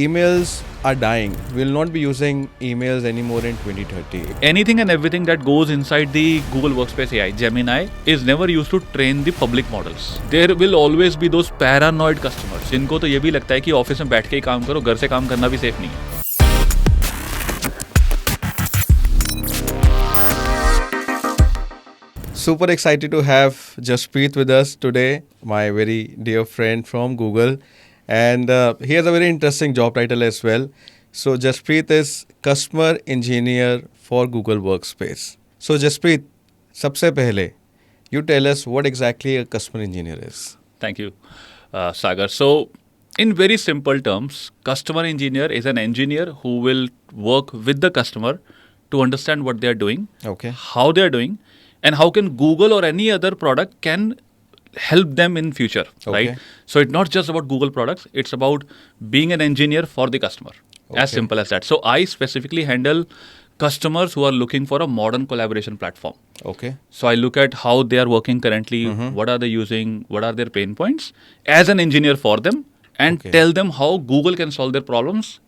emails are dying. We'll not be using emails anymore in 2030. Anything and everything that goes inside the Google Workspace AI, Gemini, is never used to train the public models. There will always be those paranoid customers जिनको तो ये भी लगता है कि office में बैठ के ही काम करो, घर से काम करना भी सेफ नहीं है. Super excited to have Jaspreet with us today, my very dear friend from Google. And he has a very interesting job title as well. So Jaspreet is Customer Engineer for Google Workspace. So Jaspreet, सबसे पहले, you tell us what exactly a customer engineer is. Thank you, Sagar. So, in very simple terms, customer engineer is an engineer who will work with the customer to understand what they are doing, Okay. how they are doing, and how can Google or any other product can help them in future, right? Okay. So it's not just about Google products, it's about being an engineer for the customer. As Okay. simple as that. So I specifically handle customers who are looking for a modern collaboration platform. Okay. So I look at how they are working currently, what are they using, what are their pain points as an engineer for them, and Okay. tell them how Google can solve their problems.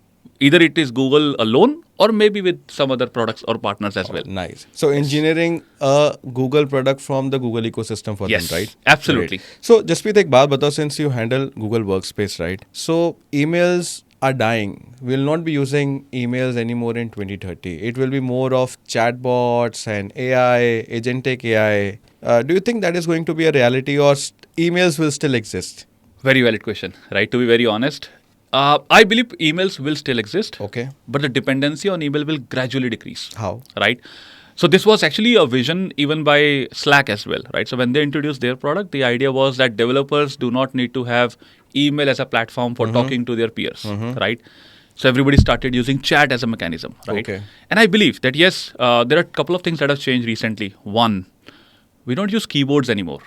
Either it is Google alone or maybe with some other products or partners as well. Nice. So engineering a Google product from the Google ecosystem for Yes, them, right? absolutely. Great. So Jaspreet, एक बात बताओ, since you handle Google Workspace, right? So emails are dying. We'll not be using emails anymore in 2030. It will be more of chatbots and AI, agentic AI. Do you think that is going to be a reality, or emails will still exist? Very valid question, right? To be very honest, I believe emails will still exist, Okay. but the dependency on email will gradually decrease. How? Right? So this was actually a vision even by Slack as well, right? So when they introduced their product, the idea was that developers do not need to have email as a platform for talking to their peers, right? So everybody started using chat as a mechanism, right? Okay. And I believe that yes, there are a couple of things that have changed recently. One, we don't use keyboards anymore.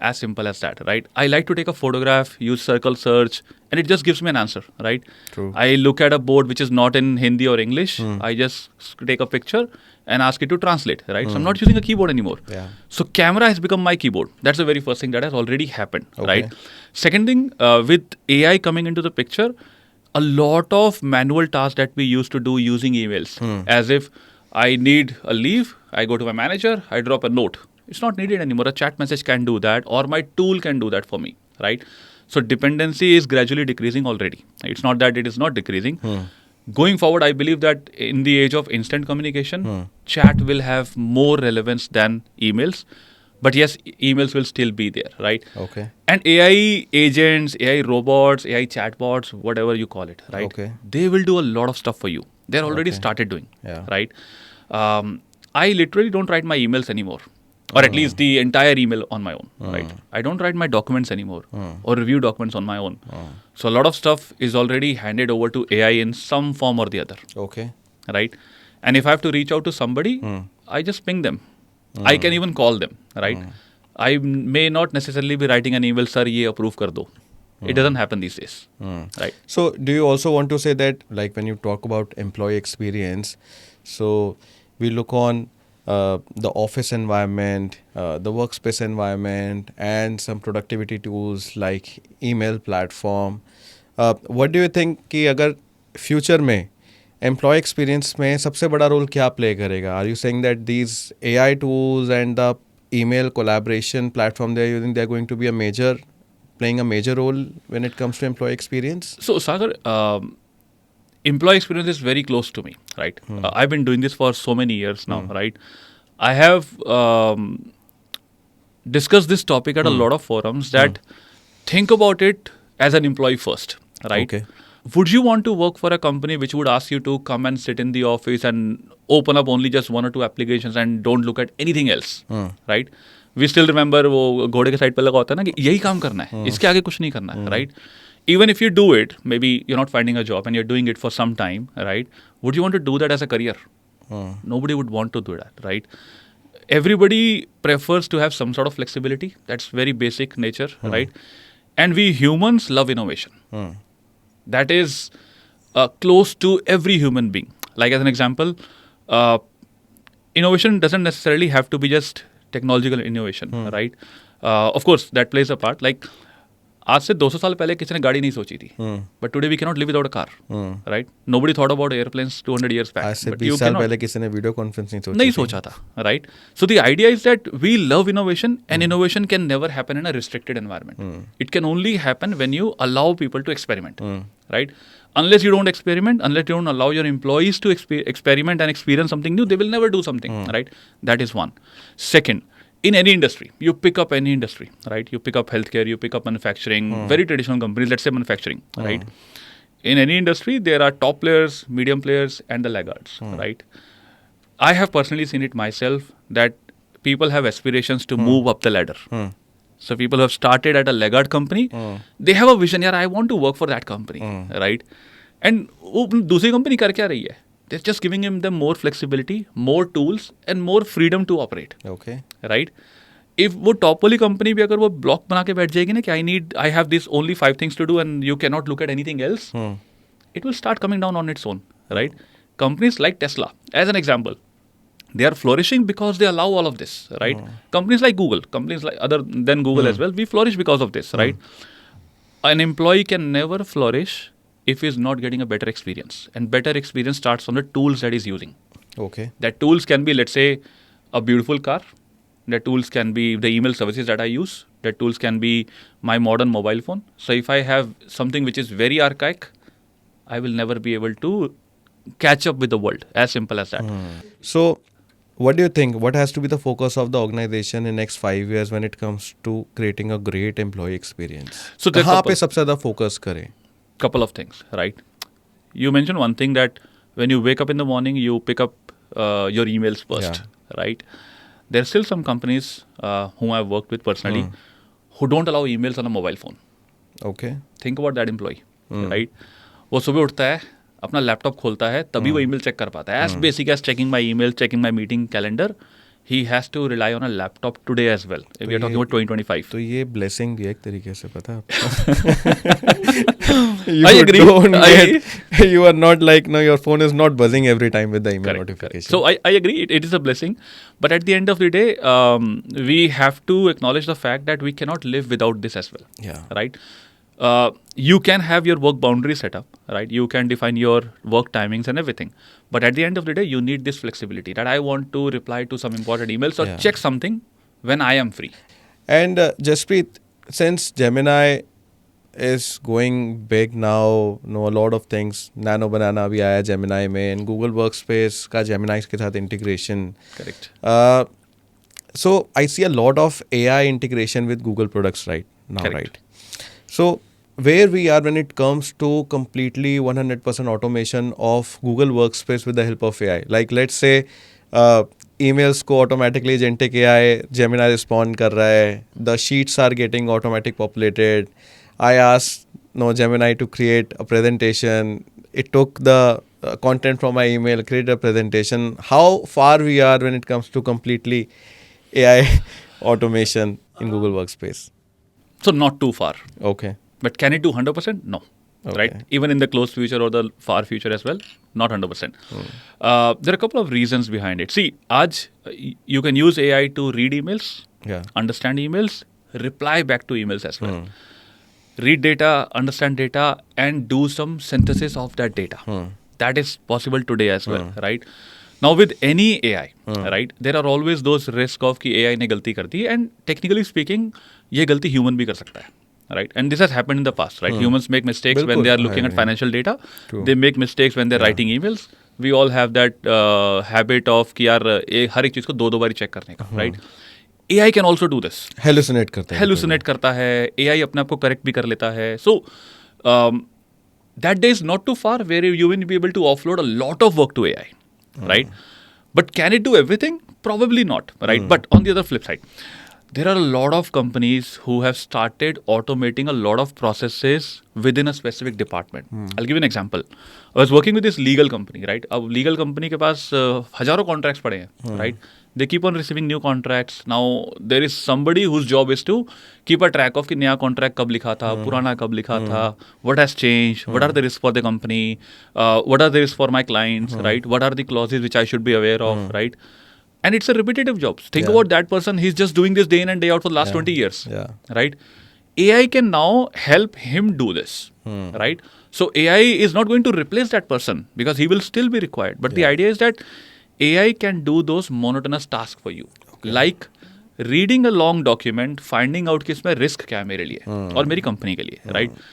As simple as that, right? I like to take a photograph, use circle search, and it just gives me an answer, right? True. I look at a board which is not in Hindi or English. I just take a picture and ask it to translate, right? So I'm not using a keyboard anymore. Yeah. So camera has become my keyboard. That's the very first thing that has already happened, Okay. right? Second thing, with AI coming into the picture, a lot of manual tasks that we used to do using emails, as if I need a leave, I go to my manager, I drop a note. It's not needed anymore. A chat message can do that, or my tool can do that for me, right? So dependency is gradually decreasing already. It's not that it is not decreasing. Going forward, I believe that in the age of instant communication, chat will have more relevance than emails. But yes, emails will still be there, right? Okay. And AI agents, AI robots, AI chatbots, whatever you call it, right? Okay. They will do a lot of stuff for you. They're already Okay. started doing, Yeah. right? I literally don't write my emails anymore, or at least the entire email on my own, right? I don't write my documents anymore or review documents on my own. So a lot of stuff is already handed over to AI in some form or the other, Okay. right? And if I have to reach out to somebody, I just ping them. I can even call them, right? I may not necessarily be writing an email, sir, ye approve kar do. It doesn't happen these days, right? So, do you also want to say that, like, when you talk about employee experience, so we look on the office environment, the workspace environment, and some productivity tools like email platform. What do you think कि अगर future में employee experience में सबसे बड़ा role क्या play करेगा? Are you saying that these AI tools and the email collaboration platform they are using, they are going to be playing a major role when it comes to employee experience? So, Sagar, employee experience is very close to me, right? I've been doing this for so many years now, right? I have discussed this topic at a lot of forums that think about it as an employee first, right? Okay. Would you want to work for a company which would ask you to come and sit in the office and open up only just one or two applications and don't look at anything else, right? We still remember वो घोड़े के side पे लगा होता है ना कि यही काम करना है, इसके आगे कुछ नहीं करना है, right? Even if you do it, maybe you're not finding a job and you're doing it for some time, right? Would you want to do that as a career? Nobody would want to do that, right? Everybody prefers to have some sort of flexibility. That's very basic nature, right? And we humans love innovation. That is close to every human being. Like as an example, innovation doesn't necessarily have to be just technological innovation, right? Of course, that plays a part. Like आज से 200 साल पहले किसी ने गाड़ी नहीं सोची थी, but today we can not live without a car, right? Nobody thought about airplanes 200 years back. आज से But 20 you साल cannot- पहले किसी ने वीडियो कॉन्फ्रेंस नहीं सोचा था, right? So the idea is that we love innovation and innovation can never happen in a restricted environment. It can only happen when you allow people to experiment, right? Unless you don't experiment, unless you don't allow your employees to experiment and experience something new, they will never do something, right? That is one. Second, in any industry, you pick up any industry, right? You pick up healthcare, you pick up manufacturing, very traditional companies, let's say manufacturing, right? In any industry, there are top players, medium players, and the laggards, right? I have personally seen it myself that people have aspirations to move up the ladder. So people who have started at a laggard company, they have a vision, यार I want to work for that company, right? And वो दूसरी company कर क्या रही है? They're just giving them more flexibility, more tools, and more freedom to operate, okay. right? If वो top वाली company भी अगर वो block बना के बैठ जाएगी ना कि I have this only 5 things to do and you cannot look at anything else, it will start coming down on its own, right? Companies like Tesla, as an example, they are flourishing because they allow all of this, right? Companies like Google, companies like other than Google as well, we flourish because of this, right? An employee can never flourish if he is not getting a better experience, and better experience starts from the tools that he's using. Okay. That tools can be, let's say, a beautiful car. That tools can be the email services that I use. That tools can be my modern mobile phone. So if I have something which is very archaic, I will never be able to catch up with the world. As simple as that. So, what do you think? What has to be the focus of the organization in next 5 years when it comes to creating a great employee experience? So there are कहाँ couple- पे सबसे ज़्यादा focus करें? Couple of things, right? You mentioned one thing that when you wake up in the morning, you pick up your emails first, right? There are still some companies whom I've worked with personally who don't allow emails on a mobile phone. Okay. Think about that employee, right? वो सुबह उठता है, अपना laptop खोलता है, तभी वो email check कर पाता है. As basic as checking my email, checking my meeting calendar, he has to rely on a laptop today as well. If we are talking about 2025. तो ये blessing भी है एक तरीके से, पता है I agree. You are not like, no, your phone is not buzzing every time with the email notification. So I agree, it is a blessing. But at the end of the day, we have to acknowledge the fact that we cannot live without this as well. Yeah. Right? You can have your work boundary set up, right? You can define your work timings and everything. But at the end of the day, you need this flexibility that I want to reply to some important emails or check something when I am free. And Jaspreet, since Gemini is going big now, know a lot of things. Nano Banana भी आया Gemini में, and Google Workspace का Gemini के साथ integration. Correct. So I see a lot of AI integration with Google products right now, Correct. right? So where we are when it comes to completely 100% automation of Google Workspace with the help of AI. Like let's say emails को automatically agentic AI Gemini respond कर रहा है. The sheets are getting automatic populated. I asked Gemini to create a presentation. It took the content from my email, created a presentation. How far we are when it comes to completely AI automation in Google Workspace? So not too far. Okay. But can it do 100%? No. Okay. Right? Even in the close future or the far future as well, not 100%. There are a couple of reasons behind it. See, आज you can use AI to read emails, Yeah. understand emails, reply back to emails as well. Read data, understand data, and do some synthesis of that data. That is possible today as well, right? Now with any AI, right, there are always those risks of कि AI ने गलती कर दी, and technically speaking, ये गलती human भी कर सकता है, right? And this has happened in the past, right? Humans make mistakes when they are looking at financial data. True. They make mistakes when they're writing emails. We all have that habit of कि यार हर एक चीज़ को दो बारी check करने का, right? AI can also do this. Hallucinate करता है. Hallucinate करता है, AI अपने आप को correct भी कर लेता है. So that day is not too far where you will be able to offload a lot of work to AI, right? But can it do everything? Probably not, right? But on the other flip side, there are a lot of companies who have started automating a lot of processes within a specific department. I'll give you an example. I was working with this legal company, right? अब legal company के पास हजारों contracts पड़े हैं, right? They keep on receiving new contracts. Now there is somebody whose job is to keep a track of कि नया contract कब लिखा था, पुराना कब लिखा था, what has changed, what are the risks for the company, what are the risks for my clients, right? What are the clauses which I should be aware of, right? And it's a repetitive job. Think about that person. He's just doing this day in and day out for the last 20 years, Yeah. right? AI can now help him do this, right? So AI is not going to replace that person because he will still be required. But the idea is that AI can do those monotonous tasks for you, like reading a long document, finding out कि इसमें risk क्या है मेरे लिए और मेरी company के लिए, right?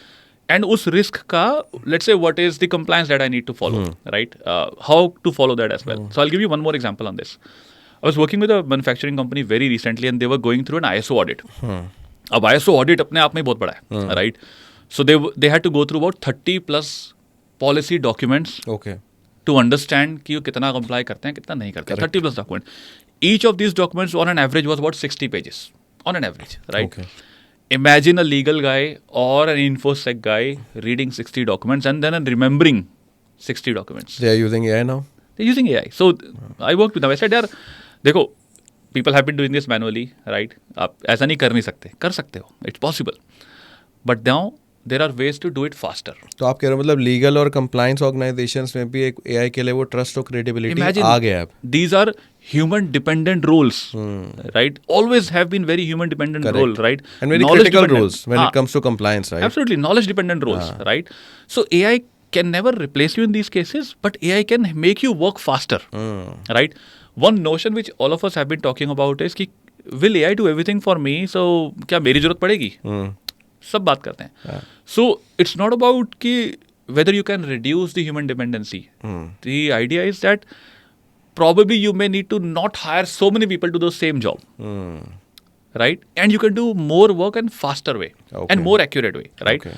And उस risk का, let's say, what is the compliance that I need to follow, right? How to follow that as well. So I'll give you one more example on this. I was working with a manufacturing company very recently, and they were going through an ISO audit. अब ISO audit अपने आप में बहुत बड़ा है, right? So they had to go through about 30 plus policy documents Okay. to understand कि वो कितना comply करते हैं, कितना नहीं करते हैं. 30 plus documents. Each of these documents on an average was about 60 pages. On an average, right? Okay. Imagine a legal guy or an infosec guy reading 60 documents and then remembering 60 documents. They are using AI now? They're using AI. So I worked with them. I said, यार देखो, people have been doing this manually, right? आप ऐसा नहीं कर नहीं सकते. कर सकते हो. It's possible. But now there are ways to do it faster. तो आप कह रहे हो मतलब लीगल और कंप्लायंस ऑर्गेनाइजेशंस में भी एक एआई के लिए वो ट्रस्ट और क्रेडिबिलिटी आ गया है अब. These are human dependent roles, right? Always have been very human dependent role, right? And very Knowledge critical dependent. roles when it comes to compliance, right? Absolutely, knowledge dependent roles, right? So AI can never replace you in these cases, but AI can make you work faster, right? One notion which all of us have been talking about is कि will AI do everything for me? So क्या मेरी जरूरत पड़ेगी? सब बात करते हैं. So it's not about कि whether you can reduce the human dependency. The idea is that probably you may need to not hire so many people to do the same job, right? And you can do more work and faster way and more accurate way, right? Okay.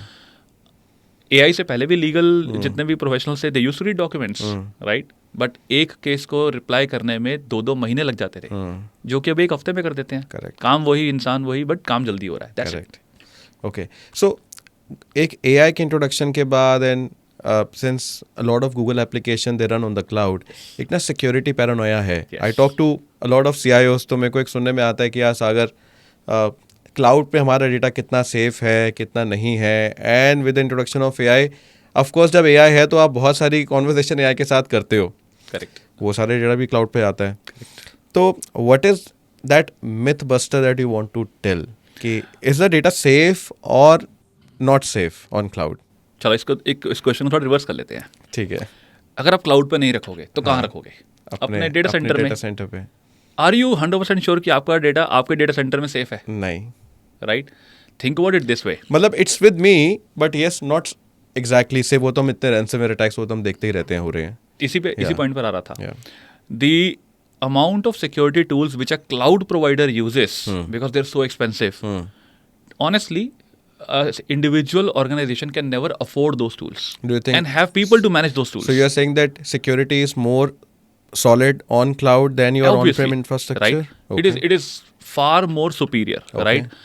AI से पहले भी legal जितने भी professional से they used to read documents, right? But एक case को reply करने में 2-2 महीने लग जाते थे, जो कि अब एक हफ्ते में कर देते हैं. Correct. काम वही, इंसान वही, बट काम जल्दी हो रहा है. That's it. ओके, सो एक एआई के इंट्रोडक्शन के बाद and since a lot of Google application they run on the cloud, एक ना सिक्योरिटी पैरानोया है. I talk to a lot of CIOs, तो मेरे को एक सुनने में आता है कि यार सागर, क्लाउड पे हमारा डेटा कितना सेफ है, कितना नहीं है. And with the introduction of AI, of course जब एआई है तो आप बहुत सारी कॉन्वर्सेशन एआई के साथ करते हो. करेक्ट. वो सारे डेटा भी क्लाउड पे आता है. तो what is that myth buster that you want to tell कि इज द डेटा सेफ और नॉट सेफ ऑन क्लाउड? चलो इस क्वेश्चन को थोड़ा रिवर्स कर लेते हैं. ठीक है. अगर आप क्लाउड पे नहीं रखोगे तो कहाँ रखोगे? अपने डेटा सेंटर में. डेटा सेंटर पे. आर यू 100% श्योर कि आपका डेटा आपके डेटा सेंटर में सेफ है? नहीं. Right. Think about it this way. मतलब it's with me but yes not exactly say. वो तो हम इतने रैंसमवेयर अटैक्स वो तो हम देखते ही रहते हैं हो रहे हैं. इसी पॉइंट पर आ रहा था. The amount of security tools which a cloud provider uses because they're so expensive, honestly, individual organization can never afford those tools. Do you think? And have people to manage those tools. So you are saying that security is more solid on cloud than your Obviously, on-prem infrastructure? right? Okay. It is far more superior, right?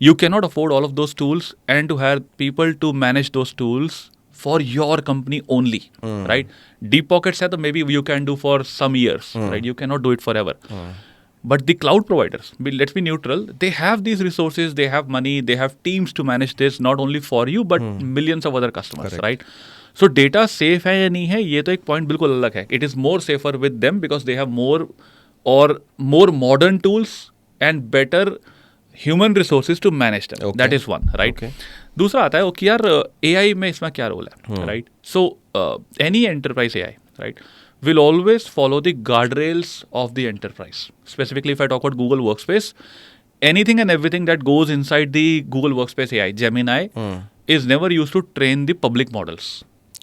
You cannot afford all of those tools and to have people to manage those tools for your company only, right? Deep pockets है तो maybe you can do for some years, right? You cannot do it forever. But the cloud providers, let's be neutral, they have these resources, they have money, they have teams to manage this, not only for you, but millions of other customers, right? So data safe है या नहीं है, ये तो एक point बिल्कुल अलग है. It is more safer with them because they have more modern tools and better human resources to manage them. Okay. That is one, right? Okay. दूसरा आता है कि यार AI में इसमें क्या रोल है, right? So any enterprise AI, right, will always follow the guardrails of the enterprise. Specifically, if I talk about Google Workspace, anything and everything that goes inside the Google Workspace AI, Gemini, is never used to train the public models.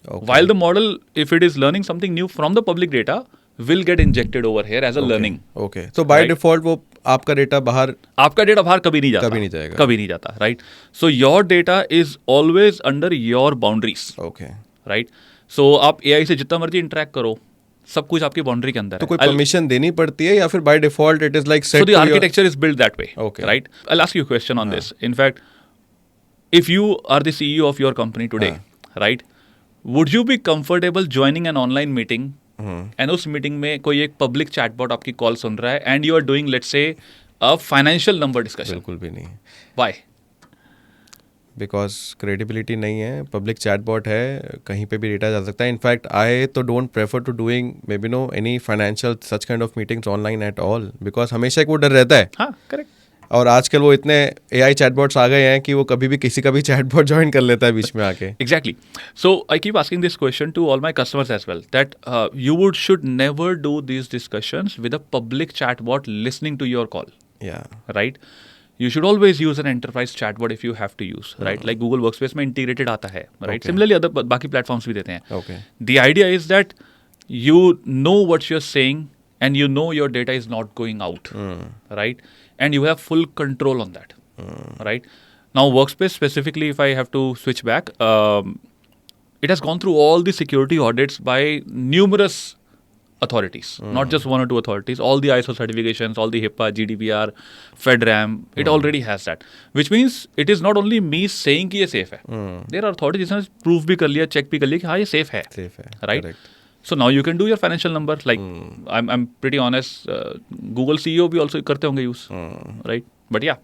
Okay. While the model, if it is learning something new from the public data, will get injected over here as a learning. Okay. So by Right. default वो आपका data बाहर आपका data बाहर कभी नहीं जाता. कभी नहीं जाएगा. कभी नहीं जाता, right? So your data is always under your boundaries, okay. Right? So आप AI से जितना मर्जी इंटरेक्ट करो, सब कुछ आपकी बाउंड्री के अंदर तो है. कोई परमिशन देनी पड़ती है या फिर by default it is like set? So the architecture is built that way. Okay. Right? I'll ask you a question on this. In fact, if you are the CEO of your company today, right, would you be comfortable joining an online meeting and उस meeting में कोई एक public chatbot आपकी call सुन रहा है and you are doing, let's say, a financial number discussion? बिल्कुल भी नहीं. Why? बिकॉज क्रेडिबिलिटी नहीं है. पब्लिक चैटबॉट है, कहीं पे भी डेटा जा सकता है. इनफैक्ट आई तो don't prefer to doing maybe no any financial such kind of meetings online at all because हमेशा एक वो डर रहता है. हाँ, करेक्ट. और आजकल वो इतने AI चैटबॉट्स आ गए हैं कि वो कभी भी किसी का भी चैटबॉट ज्वाइन कर लेता है बीच में आके. Exactly. So I keep asking this question to all my customers as well, that should never do these discussions with a public chatbot listening to your call, Yeah. right? You should always use an enterprise chatbot if you have to use, right? Like Google Workspace में integrated आता है, right? Okay. Similarly, other बाकी platforms भी देते हैं. Okay. The idea is that you know what you're saying and you know your data is not going out, right? And you have full control on that, right? Now, Workspace specifically, if I have to switch back, it has gone through all the security audits by numerous authorities, not just one or two authorities, all the ISO certifications, all the HIPAA, GDPR, FedRAM, it already has that. Which means it is not only me saying कि ये safe है. There are authorities जिसने proof भी कर लिया, check भी कर लिया कि हाँ ये safe है. Safe है. Right? Correct. So now you can do your financial number. Like I'm pretty honest, Google CEO भी also करते होंगे use, right? But yeah,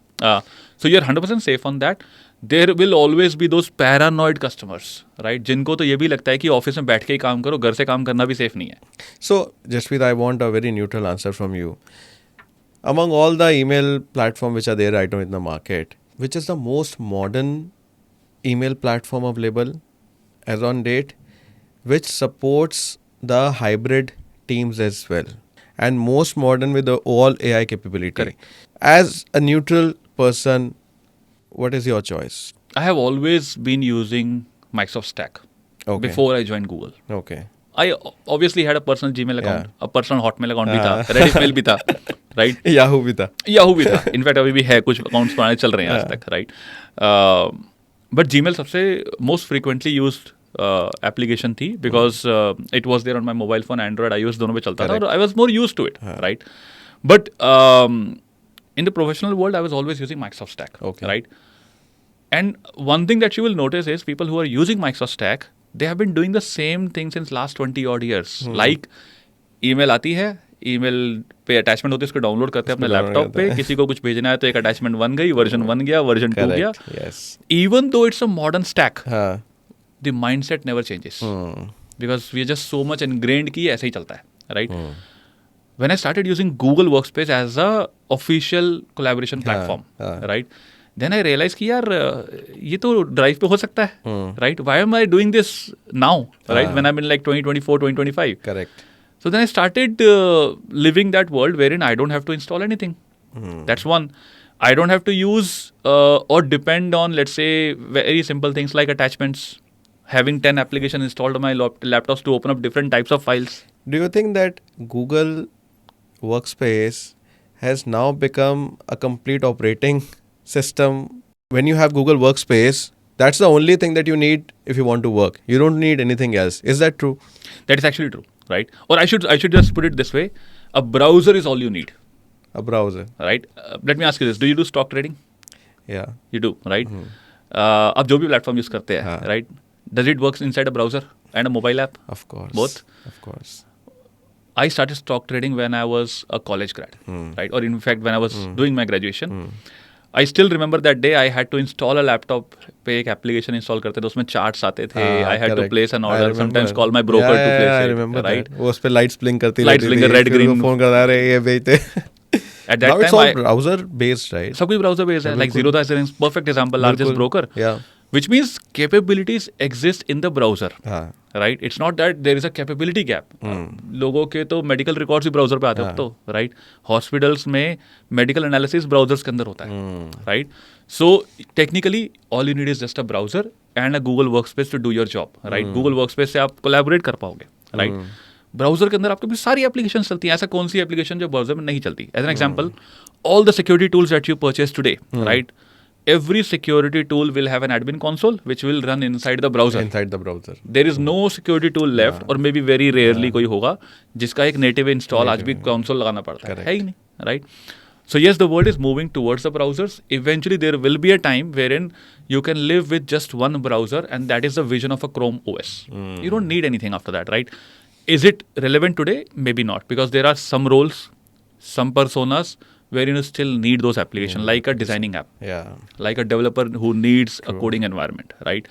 so you're 100% safe on that. There will always be those paranoid customers, right? जिनको तो ये भी लगता है कि ऑफिस में बैठ के ही काम करो, घर से काम करना भी सेफ नहीं है. So, Jaspreet, I want a very neutral answer from you. Among all the email platforms which are there right now in the market, which is the most modern email platform available as on date, which supports the hybrid teams as well, and most modern with the all AI capability? Correct. As a neutral person, what is your choice? I have always been using Microsoft Stack Okay. before I joined Google. Okay. I obviously had a personal Gmail account, Yeah. a personal Hotmail account भी था, Redis Mail भी था, right? Yahoo भी था. Yahoo भी था. In fact अभी भी है, कुछ अकाउंट्स पुराने चल रहे हैं आज तक, राइट? बट जीमेल सबसे मोस्ट फ्रीक्वेंटली यूज्ड एप्लीकेशन थी, because it was there on my mobile phone, Android, iOS दोनों पे चलता था, और I was more used to it, right? But in the professional world, I was always using Microsoft Stack, Okay. right? And one thing that you will notice is people who are using Microsoft Stack, they have been doing the same thing since last 20 odd years. Like, email आती है, email पे attachment होती है, उसको download करते हैं अपने laptop पे, किसी को कुछ भेजना है तो एक attachment बन गई, वर्जन 1 गया, वर्जन 2 गया. Correct. Yes. Even though it's a modern stack, हाँ. the mindset never changes. Because we are just so much ingrained कि ऐसे ही चलता है, right? When I started using Google Workspace as a official collaboration platform, right? Then I realized कि यार ये तो drive पे हो सकता है, right? Why am I doing this now, right? When I'm in like 2024, 2025. Correct. So then I started living that world wherein I don't have to install anything. That's one. I don't have to use or depend on, let's say, very simple things like attachments, having 10 applications installed on my laptops to open up different types of files. Do you think that Google Workspace has now become a complete operating system? When you have Google Workspace, that's the only thing that you need if you want to work. You don't need anything else. Is that true? That is actually true, right? Or I should just put it this way: a browser is all you need, A browser. right? Let me ask you this: do you do stock trading? Yeah. You do, right? आप जो भी platform use करते हैं, right? Does it work inside a browser and a mobile app? Of course. Both? Of course. I started stock trading when I was a college grad, right? Or in fact, when I was doing my graduation. I still remember that day I had to install a laptop पे एक application install करते थे, उसमें charts आते थे. I had to place an order. Sometimes call my broker to place I it. remember right? that. वो उस पे lights blink करती Lights रहती blink, थी. red, फिर green. वो phone करता है, अरे ये बेचते. At that Now it's time, all browser based, right? सब कुछ browser based है. Like Zerodha is a perfect example, largest बिल्कुल. broker. Yeah. Which means capabilities exist in the browser. हाँ. Right? It's not that there is a capability gap. लोगों के तो medical records भी browser पे आते हैं अब तो, राइट? हॉस्पिटल्स में मेडिकल एनालिसिस ब्राउजर्स के अंदर होता है, right? So technically all you need is just a browser and a Google Workspace to do your job, right? Google Workspace से आप कोलैबोरेट कर पाओगे, राइट? ब्राउजर के अंदर आपके भी सारी एप्लीकेशन चलती हैं. ऐसा कौन सी एप्लीकेशन जो ब्राउजर में नहीं चलती? As an example, all the security tools that you purchase today, right? Every security tool will have an admin console which will run inside the browser. Inside the browser. There is no security tool left, or maybe very rarely कोई होगा जिसका एक native install आज भी console लगाना पड़ता है ही नहीं, right? So yes, the world is moving towards the browsers. Eventually, there will be a time wherein you can live with just one browser, and that is the vision of a Chrome OS. You don't need anything after that, right? Is it relevant today? Maybe not, because there are some roles, some personas wherein you still need those applications, like a designing app, Yeah. like a developer who needs a coding environment, right?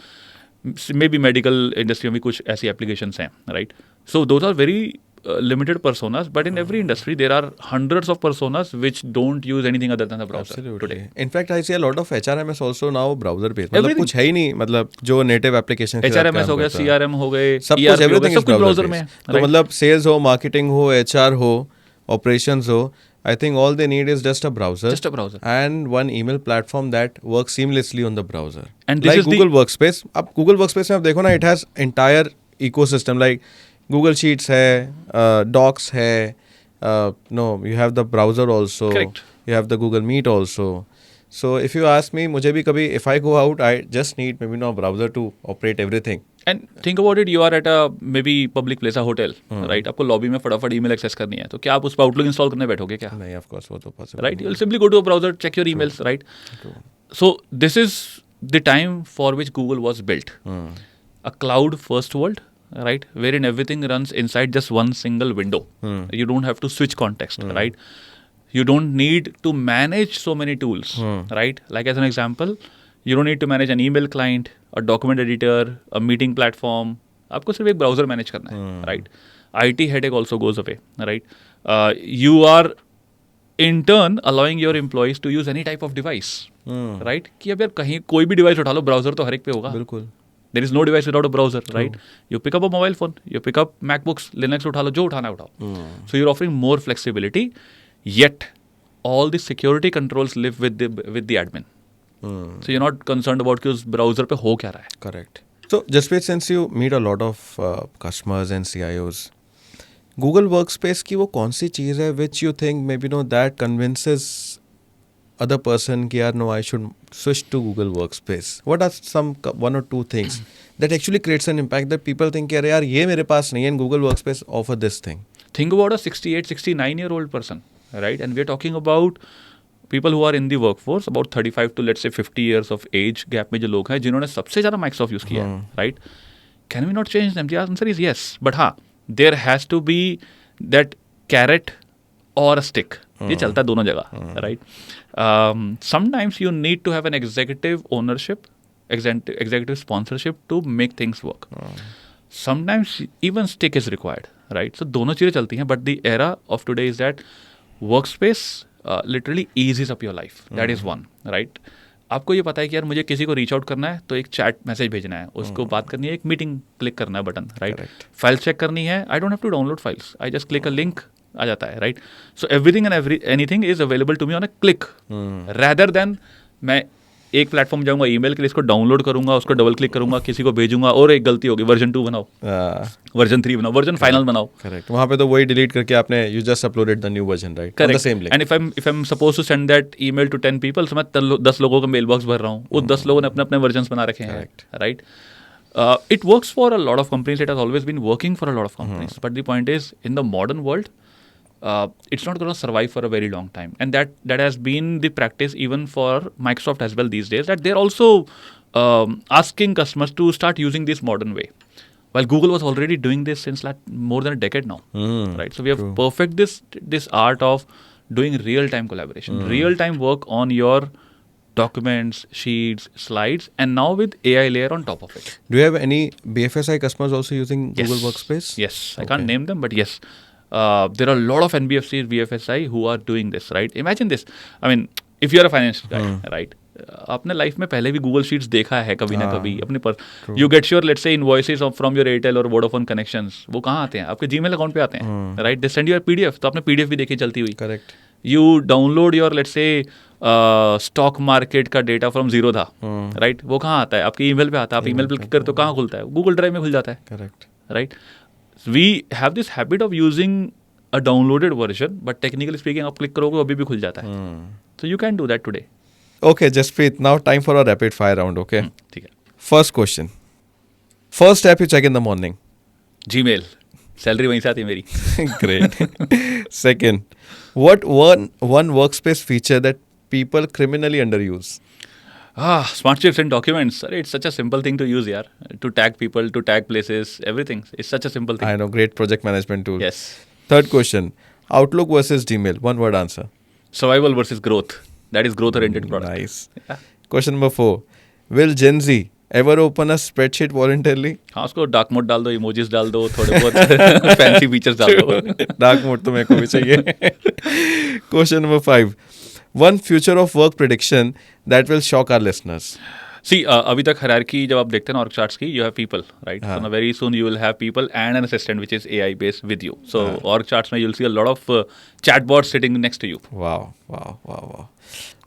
Maybe medical industry में भी कुछ ऐसी applications हैं, right? So those are very limited personas, but in every industry there are hundreds of personas which don't use anything other than the browser today. In fact, I see a lot of HRMS also now browser based. मतलब Everything. कुछ है ही नहीं, मतलब जो native application के साथ HRMS काम हो गया, करता है। CRM हो गए, सब कुछ ERP हो गया, everything सब is कुछ browser browser में है, based. तो right? मतलब sales हो, marketing हो, HR हो, operations हो, I think all they need is just a browser. Just a browser. And one email platform that works seamlessly on the browser. And this like is the- Google Workspace. अब Google Workspace में आप देखो ना, it has entire ecosystem like Google Sheets है, Docs है, no, you have the browser also. Correct. You have the Google Meet also. So if you ask me, मुझे भी कभी if I go out, I just need maybe no browser to operate everything. And think about it, you are at a maybe public place, a hotel, right? आपको lobby में फटाफट email access करनी है, तो क्या आप उस पर आउटलुक इंस्टॉल करने बैठोगे क्या? नहीं, of course वो तो possible. Right? You'll simply go to a browser, check your emails, right? So this is the time for which Google was built. A cloud-first world, right? Wherein everything runs inside just one single window. You don't have to switch context, right? You don't need to manage so many tools, right? Like as an example, you don't need to manage an email client, a document editor, a meeting platform. आपको सिर्फ एक browser manage करना है, right? IT headache also goes away, right? You are in turn allowing your employees to use any type of device, right? कि अब यार कहीं कोई भी डिवाइस उठा लो, ब्राउजर तो हर एक पे होगा. बिल्कुल. There is no device without a browser, right? You pick up a mobile phone, you pick up MacBooks, Linux उठा लो, जो उठाना है उठाओ. So you're offering more flexibility, yet all the security controls live with the admin. So you're not concerned about कि उस browser पे हो क्या रहा है. Correct. So, Jasprit, since you meet a lot of customers and CIOs, Google Workspace की वो कौन सी चीज़ है which you think maybe that convinces other person कि यार no, I should switch to Google Workspace? What are some one or two things that actually creates an impact that people think कि अरे यार ये मेरे पास नहीं है and Google Workspace offer this thing? Think about a 68, 69-year-old person, right? And we're talking about people who are in the workforce, about 35 to let's say 50 years of age gap में जो लोग हैं जिन्होंने सबसे ज़्यादा Microsoft यूज़ किया है, right? Can we not change them? The answer is yes. But हाँ, there has to be that carrot or a stick. ये चलता है दोनों जगह, right? Sometimes you need to have an executive ownership, executive sponsorship to make things work. Sometimes even stick is required, right? So दोनों चीज़ें चलती हैं, but the era of today is that workspace literally eases up your life. That is one, right? आपको ये पता है कि यार मुझे किसी को रीच आउट करना है तो एक चैट मैसेज भेजना है, उसको बात करनी है, एक मीटिंग क्लिक करना है बटन, राइट? फाइल चेक करनी है, I don't have to download files, I just click a link, आ जाता है, right? So everything and anything is available to me on a click, rather than मैं एक platform जाऊंगा ईमेल के लिए, इसको डाउनलोड करूंगा, उसको डबल क्लिक करूंगा, किसी को भेजूंगा और एक गलती होगी, वर्जन 2 बनाओ, वर्जन 3 बनाओ, वर्जन फाइनल बनाओ. करेक्ट. वहाँ पे तो वही डिलीट करके आपने you just uploaded the new version, right? Correct. On the same link. And if I'm supposed to send that email to 10 people, so मैं 10 लोगों का मेल बॉक्स भर रहा हूँ, वो 10 लोगों ने अपने अपने वर्जन्स बना रखे हैं, right? It works for a lot of companies. It has always been working for a lot of companies. But the point is, in the modern world, it's not going to survive for a very long time. And that has been the practice even for Microsoft as well these days, that they're also asking customers to start using this modern way. While Google was already doing this since like more than a decade now, right? So we have perfect this art of doing real-time collaboration, real-time work on your documents, sheets, slides, and now with AI layer on top of it. Do you have any BFSI customers also using Google Workspace? Yes, I can't name them, but yes. There are a lot of NBFCs, BFSI who are doing this, right? Imagine this. I mean, if you're a financial guy, right? आपने life में पहले भी Google sheets देखा है कभी ना कभी अपने पर. You get sure let's say invoices from your Airtel और वोडाफोन कनेक्शंस, वो कहाँ आते हैं? आपके जीमेल अकाउंट पे आते हैं, right? They send you PDF, तो आपने पीडीएफ भी देखी चलती हुई. Correct. You download your let's say stock market का डेटा फ्रॉम जीरो था, राइट? वो कहाँ आता है? आपके ईमेल पे आता है. आप ईमेल पे क्लिक करते हो, कहाँ खुलता है? गूगल ड्राइव में खुल जाता है. Correct. Right? We have this habit of using a downloaded version, but technically speaking, आप क्लिक करोगे अभी भी खुल जाता है. So you can do that today. Okay, Jasprit, now time for a rapid fire round, okay? ठीक है. First question. First app you check in the morning. Gmail. Salary वहीं से आती है मेरी. Great. Second, what one workspace feature that people criminally underuse? Smart shifts and documents. Sorry, it's such a simple thing to use, yaar. To tag people, to tag places, everything. It's such a simple thing. I know, great project management tool. Yes. Third question, Outlook versus Gmail. One word answer. Survival versus growth. That is growth-oriented product. Nice. Yeah. Question number 4, will Gen Z Ever open a spreadsheet voluntarily? हाँ, उसको dark mode डाल दो, emojis डाल दो, थोड़े बहुत fancy features डाल दो. डार्क मोड तो मेरे को भी चाहिए. Question number 5. One future of work prediction that will shock our listeners. See, अभी तक hierarchy जब आप देखते हैं ना org charts की, you have people, right? हाँ. So now very soon you will have people and an assistant which is AI based with you. So org charts में you'll see a lot of chatbots sitting next to you. वाह.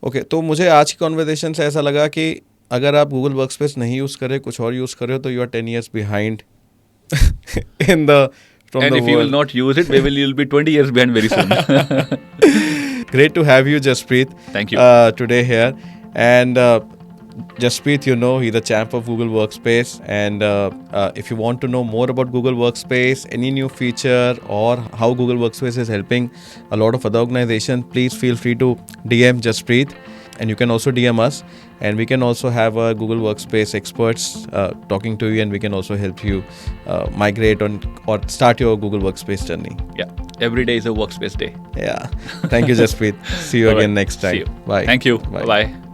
Okay, तो मुझे आज की conversation से ऐसा लगा कि अगर आप गूगल वर्कस्पेस नहीं यूज़ कर रहे, कुछ और यूज़ कर रहे हो, तो you are 10 years behind in the from And the if you will world. not use it, you'll be 20 years behind very soon. Great to have you, Jaspreet. Thank you. Today here. And Jaspreet, you know, he's the champ of Google Workspace. And if you want to know more about Google Workspace, any new feature, or how Google Workspace is helping a lot of other organizations, please feel free to DM Jaspreet. And you can also DM us. And we can also have Google Workspace experts talking to you, and we can also help you migrate on or start your Google Workspace journey. Yeah, every day is a workspace day. Yeah. Thank you, Jaspreet. See you All right. again next time. See you. Bye. Thank you. Bye. Bye.